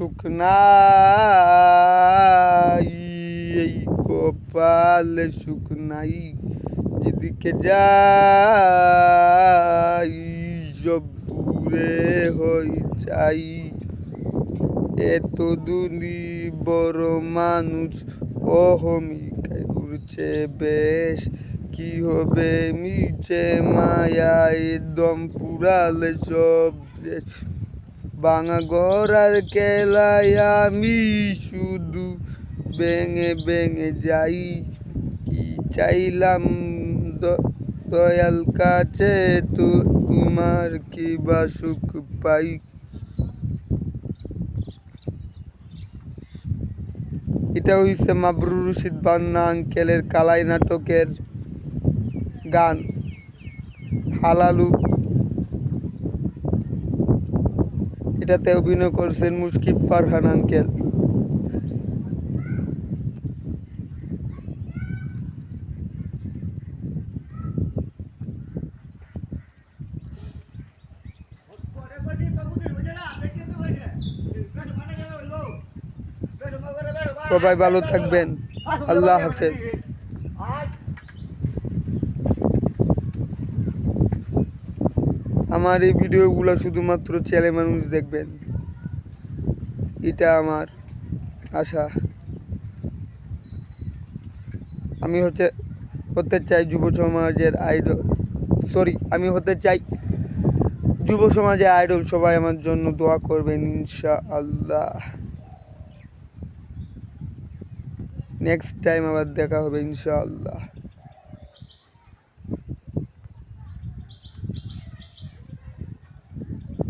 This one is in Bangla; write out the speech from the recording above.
সুখ নাই, এই কপালে সুখ নাই, যেদিকে যাই সব দূরে হই চাই। এত দুনি বড় মানুষ অহমিকায় ঘুরছে বেশ, কি হবে মিছে মায়ায় দম ফুরালে সব শেষ। ভাঙা গড়ার কেলায় আমি শুধু ভেঙে ভেঙে যাই, কি চাইলাম দয়াল কাছে তো তোমার কি বা সুখ পাই। এটা হইছে মাবরুর রশিদ বান্না আঙ্কেলের কালাই নাটকের গান হালালু। এটাতে অভিনয় করছেন মুশকিব ফারহান আঙ্কেল। সবাই ভালো থাকবেন, আল্লাহ হাফেজ। আমার এই ভিডিওগুলো শুধুমাত্র ছেলে মানুষ দেখবেন, এটা আমার আশা। আমি হতে চাই যুব সমাজের আইডল, আমি হতে চাই যুব সমাজের আইডল। সবাই আমার জন্য দোয়া করবেন ইনশাআল্লাহ। নেক্সট টাইম আবার দেখা হবে ইনশাআল্লাহ।